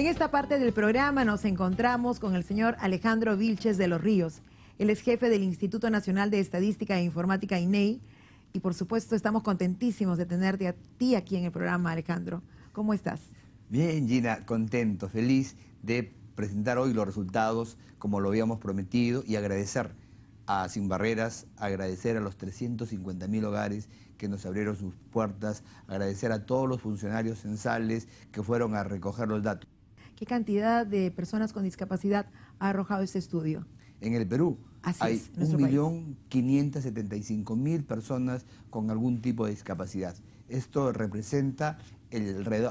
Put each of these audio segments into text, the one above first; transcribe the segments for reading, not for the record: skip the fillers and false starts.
En esta parte del programa nos encontramos con el señor Alejandro Vilches de los Ríos. Él es jefe del Instituto Nacional de Estadística e Informática, INEI, y por supuesto estamos contentísimos de tenerte a ti aquí en el programa, Alejandro. ¿Cómo estás? Bien, Gina, contento, feliz de presentar hoy los resultados como lo habíamos prometido y agradecer a Sin Barreras, agradecer a los 350.000 hogares que nos abrieron sus puertas, agradecer a todos los funcionarios censales que fueron a recoger los datos. ¿Qué cantidad de personas con discapacidad ha arrojado este estudio? En el Perú hay 1.575.000 personas con algún tipo de discapacidad. Esto representa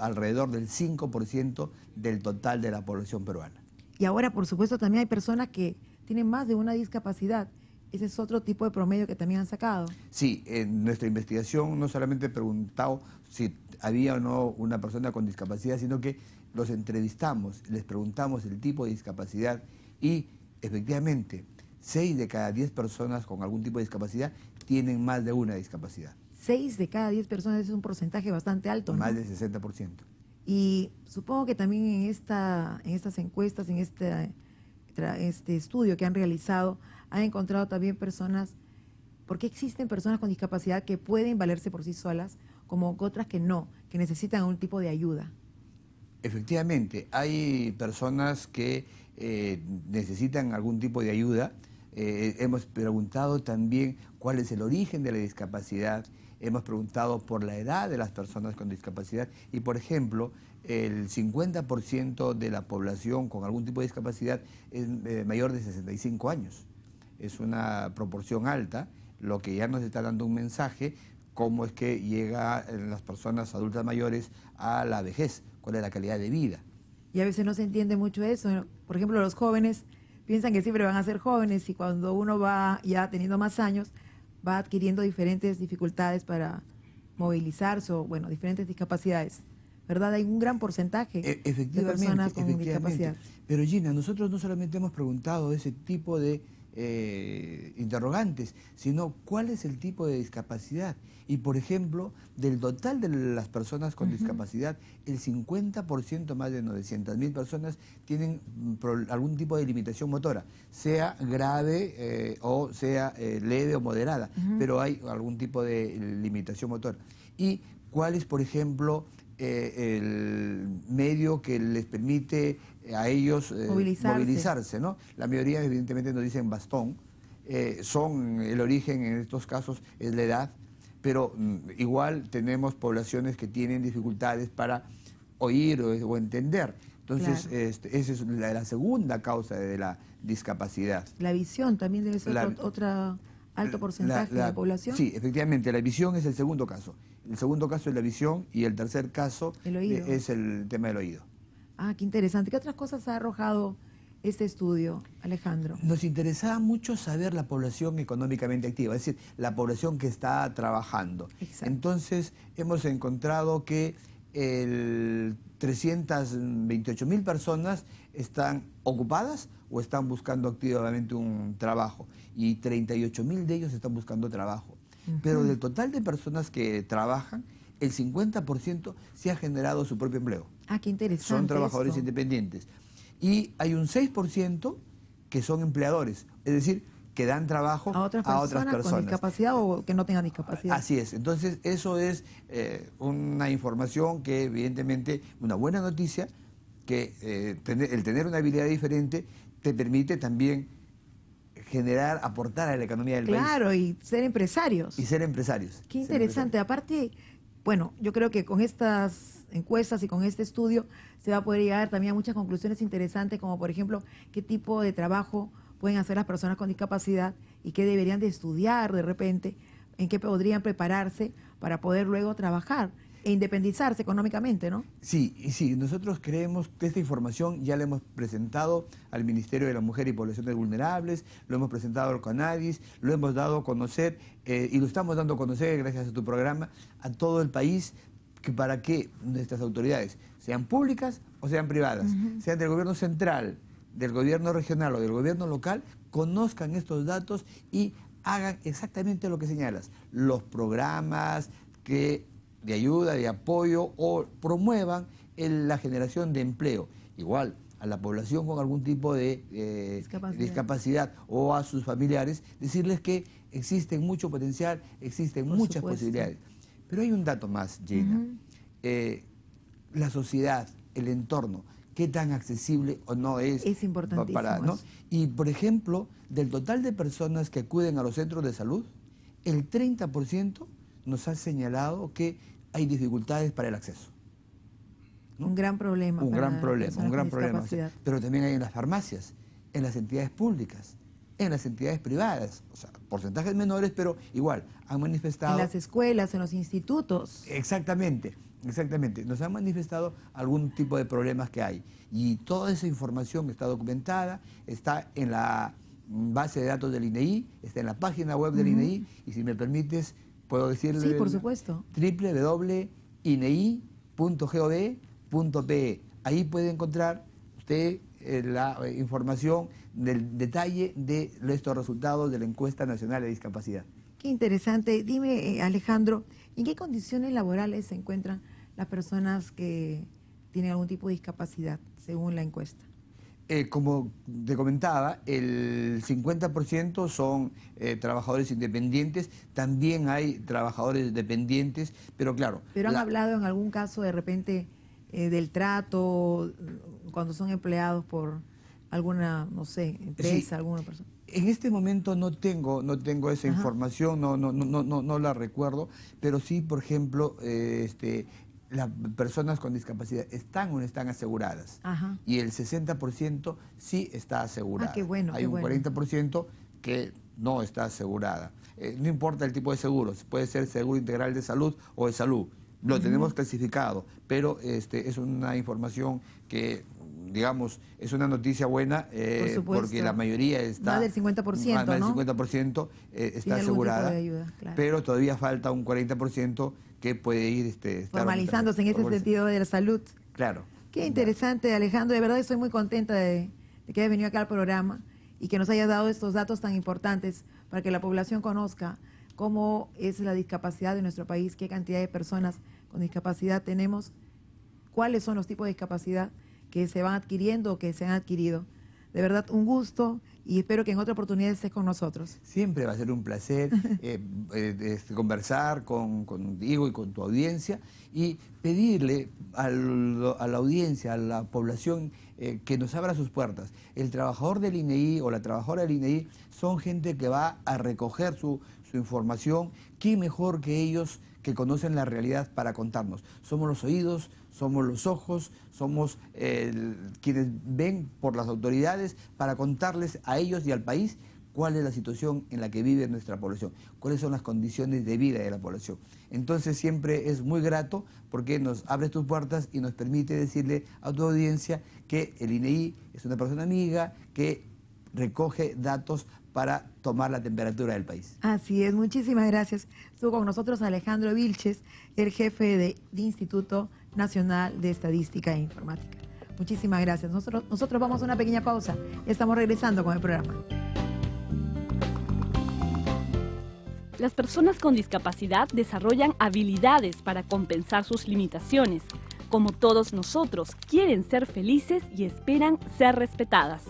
alrededor del 5% del total de la población peruana. Y ahora, por supuesto, también hay personas que tienen más de una discapacidad. Ese es otro tipo de promedio que también han sacado. Sí, en nuestra investigación no solamente he preguntado si había o no una persona con discapacidad, sino que los entrevistamos, les preguntamos el tipo de discapacidad y efectivamente 6 de cada 10 personas con algún tipo de discapacidad tienen más de una discapacidad. 6 de cada 10 personas es un porcentaje bastante alto, ¿no? Más del 60%. Y supongo que también en estas encuestas, en este estudio que han realizado, han encontrado también personas, porque existen personas con discapacidad que pueden valerse por sí solas, como otras que no, que necesitan un tipo de ayuda. Efectivamente, hay personas que necesitan algún tipo de ayuda. Hemos preguntado también cuál es el origen de la discapacidad, hemos preguntado por la edad de las personas con discapacidad y, por ejemplo, el 50% de la población con algún tipo de discapacidad es mayor de 65 años. Es una proporción alta, lo que ya nos está dando un mensaje, cómo es que llegan las personas adultas mayores a la vejez, cuál es la calidad de vida. Y a veces no se entiende mucho eso. Por ejemplo, los jóvenes piensan que siempre van a ser jóvenes y cuando uno va ya teniendo más años, va adquiriendo diferentes dificultades para movilizarse o, bueno, diferentes discapacidades. ¿Verdad? Hay un gran porcentaje de personas con discapacidad. Pero Gina, nosotros no solamente hemos preguntado ese tipo de interrogantes, sino cuál es el tipo de discapacidad. Y, por ejemplo, del total de las personas con discapacidad, el 50%, más de 900.000 personas, tienen algún tipo de limitación motora, sea grave o sea leve o moderada, pero hay algún tipo de limitación motora. ¿Y cuál es, por ejemplo, el medio que les permite a ellos movilizarse, ¿no? La mayoría evidentemente nos dicen bastón, el origen en estos casos es la edad, pero igual tenemos poblaciones que tienen dificultades para oír o entender. Entonces, claro, esa es la segunda causa de la discapacidad. La visión también debe ser otro alto porcentaje de la población. Sí, efectivamente, la visión es el segundo caso. El segundo caso es la visión y el tercer caso es el tema del oído. Ah, qué interesante. ¿Qué otras cosas ha arrojado este estudio, Alejandro? Nos interesaba mucho saber la población económicamente activa, es decir, la población que está trabajando. Exacto. Entonces, hemos encontrado que 328.000 personas están ocupadas o están buscando activamente un trabajo y 38.000 de ellos están buscando trabajo. Pero del total de personas que trabajan, el 50% se ha generado su propio empleo. Ah, qué interesante. Son trabajadores independientes. Y hay un 6% que son empleadores, es decir, que dan trabajo a otras personas con discapacidad o que no tengan discapacidad. Así es. Entonces, eso es una información que, evidentemente, una buena noticia, que el tener una habilidad diferente te permite también aportar a la economía del país. Claro, y ser empresarios. Y ser empresarios. Qué interesante. Aparte, bueno, yo creo que con estas encuestas y con este estudio se va a poder llegar también a muchas conclusiones interesantes, como por ejemplo, qué tipo de trabajo pueden hacer las personas con discapacidad y qué deberían de estudiar de repente, en qué podrían prepararse para poder luego trabajar e independizarse económicamente, ¿no? Sí, y sí, nosotros creemos que esta información ya la hemos presentado al Ministerio de la Mujer y Poblaciones Vulnerables, lo hemos presentado al CONADIS, lo hemos dado a conocer y lo estamos dando a conocer gracias a tu programa a todo el país, para que nuestras autoridades, sean públicas o sean privadas, sean del gobierno central, del gobierno regional o del gobierno local, conozcan estos datos y hagan exactamente lo que señalas, los programas de ayuda, de apoyo o promuevan la generación de empleo. igual a la población con algún tipo de discapacidad o a sus familiares, decirles que existen mucho potencial, existen muchas posibilidades. Pero hay un dato más, Gina. La sociedad, el entorno, qué tan accesible o no es. Es importantísimo, ¿no? Y, por ejemplo, del total de personas que acuden a los centros de salud, el 30% nos ha señalado que hay dificultades para el acceso, ¿no? Un gran problema. Un gran problema. Pero también hay en las farmacias, en las entidades públicas, en las entidades privadas, o sea, porcentajes menores, pero igual, han manifestado... En las escuelas, en los institutos. Exactamente. Nos han manifestado algún tipo de problemas que hay. Y toda esa información está documentada, está en la base de datos del INEI, está en la página web del INEI, y si me permites, puedo decirle... Sí, por supuesto. www.inei.gov.pe. Ahí puede encontrar usted la información del detalle de estos resultados de la encuesta nacional de discapacidad. Qué interesante. Dime, Alejandro, ¿en qué condiciones laborales se encuentran las personas que tienen algún tipo de discapacidad, según la encuesta? Como te comentaba, el 50% son trabajadores independientes, también hay trabajadores dependientes, pero claro... ¿Pero han hablado en algún caso de repente del trato cuando son empleados por alguna, no sé, empresa, sí, alguna persona? En este momento no tengo esa información, no la recuerdo, pero sí, por ejemplo, las personas con discapacidad están o no están aseguradas. Y el 60% sí está asegurada. Qué bueno, hay un 40% que no está asegurada. No importa el tipo de seguros, puede ser seguro integral de salud o de salud. Lo tenemos clasificado, pero es una información que, digamos, es una noticia buena porque la mayoría está... Más del 50%, más del 50% está asegurada, ayuda, claro. Pero todavía falta un 40% que puede ir... formalizándose en ese sentido de la salud. Claro. Qué interesante, Alejandro. De verdad estoy muy contenta de que hayas venido acá al programa y que nos hayas dado estos datos tan importantes para que la población conozca cómo es la discapacidad de nuestro país, qué cantidad de personas con discapacidad tenemos, cuáles son los tipos de discapacidad que se van adquiriendo o que se han adquirido. De verdad, un gusto y espero que en otra oportunidad estés con nosotros. Siempre va a ser un placer conversar contigo y con tu audiencia y pedirle a la audiencia, a la población, que nos abra sus puertas. El trabajador del INEI o la trabajadora del INEI son gente que va a recoger su información. ¿Qué mejor que ellos que conocen la realidad para contarnos? Somos los oídos, somos los ojos, somos quienes ven por las autoridades para contarles a ellos y al país cuál es la situación en la que vive nuestra población, cuáles son las condiciones de vida de la población. Entonces siempre es muy grato porque nos abre tus puertas y nos permite decirle a tu audiencia que el INEI es una persona amiga que recoge datos para tomar la temperatura del país. Así es, muchísimas gracias. Estuvo con nosotros Alejandro Vilches, el jefe del Instituto Nacional de Estadística e Informática. Muchísimas gracias. Nosotros vamos a una pequeña pausa y estamos regresando con el programa. Las personas con discapacidad desarrollan habilidades para compensar sus limitaciones. Como todos nosotros, quieren ser felices y esperan ser respetadas.